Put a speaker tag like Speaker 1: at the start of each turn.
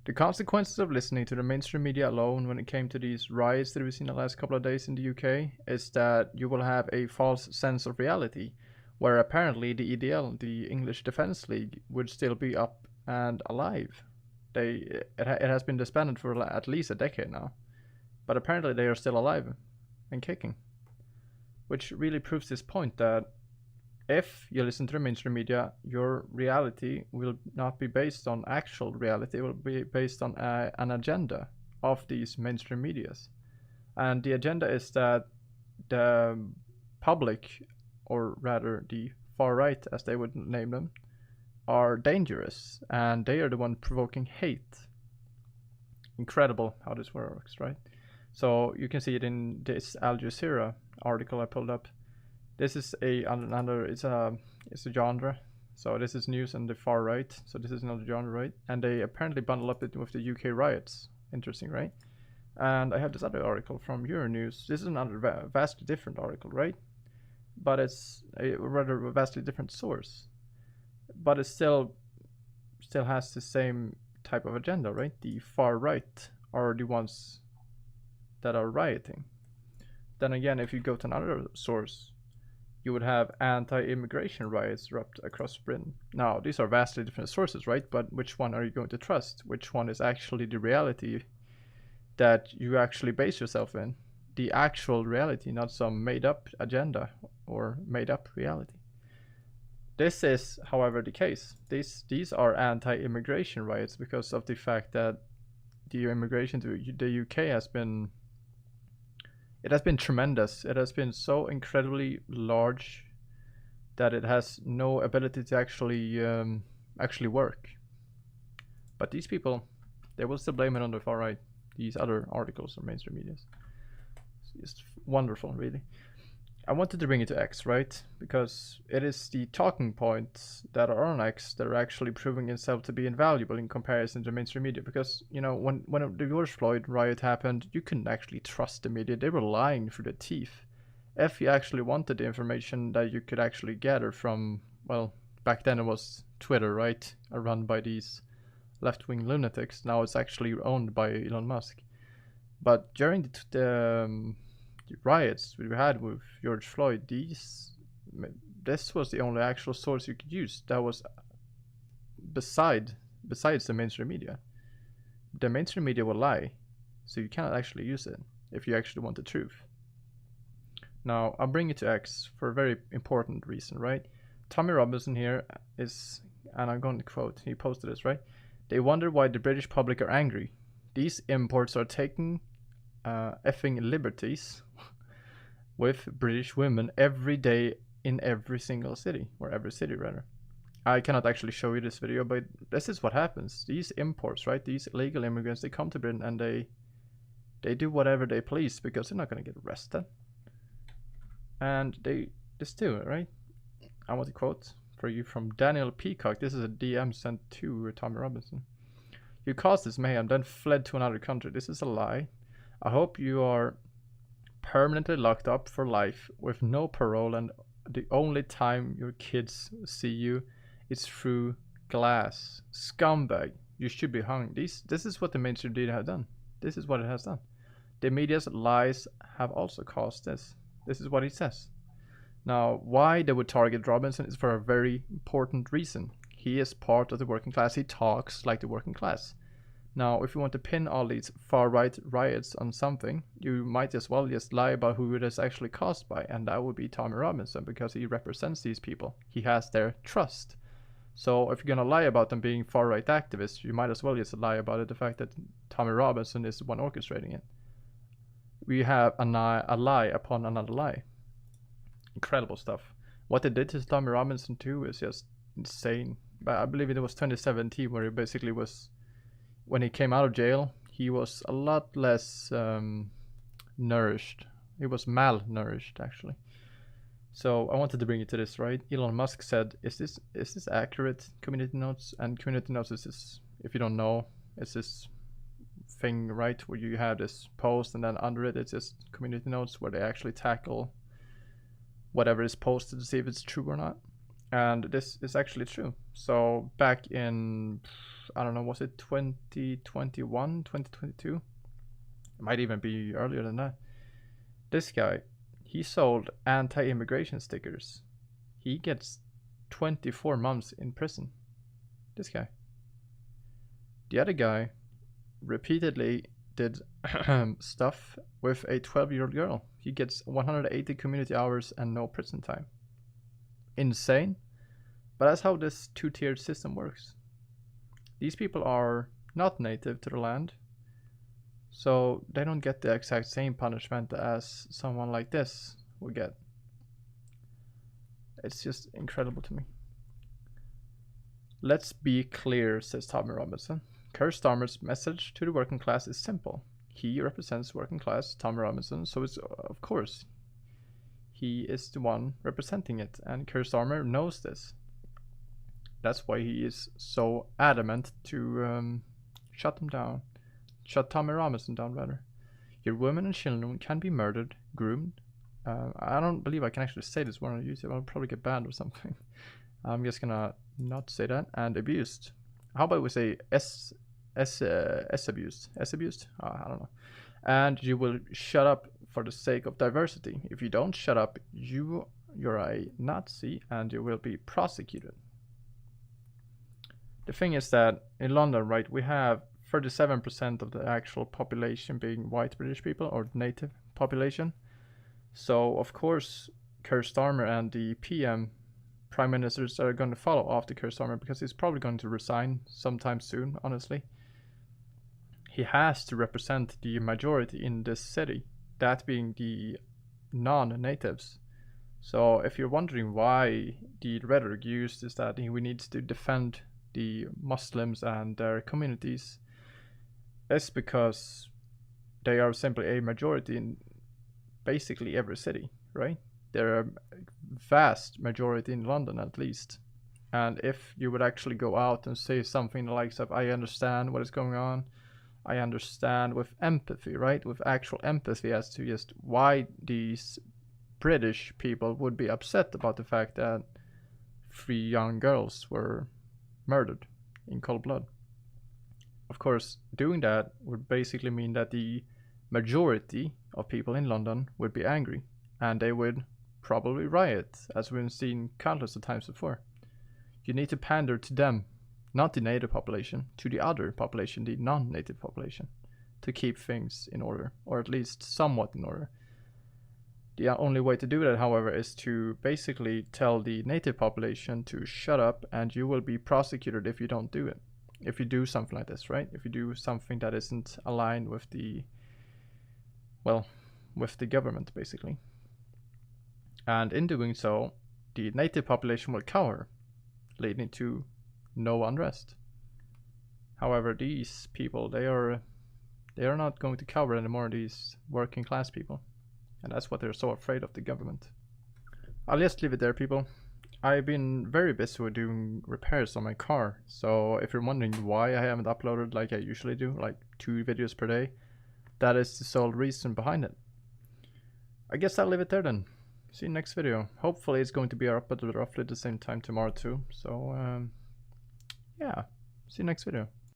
Speaker 1: The consequences of listening to the mainstream media alone when it came to these riots that we've seen the last couple of days in the UK is that you will have a false sense of reality, where apparently the EDL, the English Defence League, would still be up and alive. It has been disbanded for at least a decade now, but apparently they are still alive and kicking, which really proves this point that if you listen to the mainstream media, your reality will not be based on actual reality. It will be based on an agenda of these mainstream medias. And the agenda is that the public, or rather the far right, as they would name them, are dangerous and they are the one provoking hate. Incredible how this works, right? So you can see it in this Al Jazeera article I pulled up. This is it's a genre. So this is news and the far right. So this is another genre, right? And they apparently bundle up it with the UK riots. Interesting, right? And I have this other article from Euronews. This is another vastly different article, right? But it's a rather vastly different source. But it still has the same type of agenda, right? The far right are the ones that are rioting. Then again, if you go to another source, you would have anti-immigration riots erupt across Britain. Now, these are vastly different sources, right? But which one are you going to trust? Which one is actually the reality that you actually base yourself in? The actual reality, not some made-up agenda or made-up reality. This is, however, the case. These are anti-immigration riots because of the fact that the immigration to the UK has been tremendous. It has been so incredibly large that it has no ability to actually work. But these people, they will still blame it on the far right. These other articles or mainstream media. It's just wonderful, really. I wanted to bring it to X, right? Because it is the talking points that are on X that are actually proving itself to be invaluable in comparison to mainstream media. Because, you know, when the George Floyd riot happened, you couldn't actually trust the media. They were lying through their teeth. If you actually wanted the information that you could actually gather from, well, back then it was Twitter, right? Run by these left-wing lunatics. Now it's actually owned by Elon Musk. But during the riots we had with George Floyd, this was the only actual source you could use that was besides the mainstream media. The mainstream media will lie, so you cannot actually use it if you actually want the truth. Now, I'll bring it to X for a very important reason, right? Tommy Robinson here is, and I'm going to quote, he posted this, right? They wonder why the British public are angry. These imports are taking effing liberties with British women every day in every single city, or every city rather. I cannot actually show you this video, but this is what happens. These imports, right? These illegal immigrants, they come to Britain and they do whatever they please because they're not going to get arrested. And they just do it, right? I want to quote for you from Daniel Peacock. This is a DM sent to Tommy Robinson. You caused this mayhem, then fled to another country. This is a lie. I hope you are permanently locked up for life with no parole, and the only time your kids see you is through glass. Scumbag. You should be hung. This is what the mainstream media have done. This is what it has done. The media's lies have also caused this. This is what he says. Now, why they would target Robinson is for a very important reason. He is part of the working class. He talks like the working class. Now, if you want to pin all these far-right riots on something, you might as well just lie about who it is actually caused by, and that would be Tommy Robinson, because he represents these people. He has their trust. So if you're going to lie about them being far-right activists, you might as well just lie about it, the fact that Tommy Robinson is the one orchestrating it. We have a lie upon another lie. Incredible stuff. What they did to Tommy Robinson too is just insane. But I believe it was 2017 where he basically was, when he came out of jail, he was a lot less nourished. He was malnourished, actually. So I wanted to bring it to this, right? Elon Musk said, is this accurate, community notes? And community notes is this, if you don't know, it's this thing, right, where you have this post and then under it it's just community notes where they actually tackle whatever is posted to see if it's true or not. And this is actually true. So back in, I don't know, was it 2021, 2022? It might even be earlier than that. This guy, he sold anti-immigration stickers. He gets 24 months in prison. This guy. The other guy repeatedly did stuff with a 12-year-old girl. He gets 180 community hours and no prison time. Insane, but that's how this two-tiered system works. These people are not native to the land, so they don't get the exact same punishment as someone like this would get. It's just incredible to me. Let's be clear, says Tommy Robinson. Keir Starmer's message to the working class is simple. He represents working class, Tommy Robinson, so it's, of course, he is the one representing it, and Keir Starmer knows this. That's why he is so adamant to shut them down. Shut Tommy Robinson down, rather. Your women and children can be murdered, groomed. I don't believe I can actually say this word on YouTube. I'll probably get banned or something. I'm just gonna not say that. And abused. How about we say abused? S abused? I don't know. And you will shut up for the sake of diversity. If you don't shut up, you're a Nazi and you will be prosecuted. The thing is that in London, right, we have 37% of the actual population being white British people or native population. So, of course, Keir Starmer and the PM, Prime Ministers, are going to follow after Keir Starmer because he's probably going to resign sometime soon, honestly. He has to represent the majority in this city, that being the non-natives. So if you're wondering why the rhetoric used is that we need to defend the Muslims and their communities, it's because they are simply a majority in basically every city, right? They're a vast majority in London, at least. And if you would actually go out and say something like, I understand what is going on, I understand with empathy, right? With actual empathy as to just why these British people would be upset about the fact that 3 young girls were murdered in cold blood. Of course, doing that would basically mean that the majority of people in London would be angry, and they would probably riot, as we've seen countless of times before. You need to pander to them, not the native population, to the other population, the non-native population, to keep things in order, or at least somewhat in order. The only way to do that, however, is to basically tell the native population to shut up, and you will be prosecuted if you don't do it. If you do something like this, right? If you do something that isn't aligned with the, well, with the government, basically. And in doing so, the native population will cower, leading to no unrest. However, these people, they are not going to cover anymore, these working class people. And that's what they're so afraid of the government. I'll just leave it there, people. I've been very busy with doing repairs on my car, so if you're wondering why I haven't uploaded like I usually do, like 2 videos per day, that is the sole reason behind it. I guess I'll leave it there then. See you next video. Hopefully it's going to be up at roughly the same time tomorrow too, so yeah, see you next video.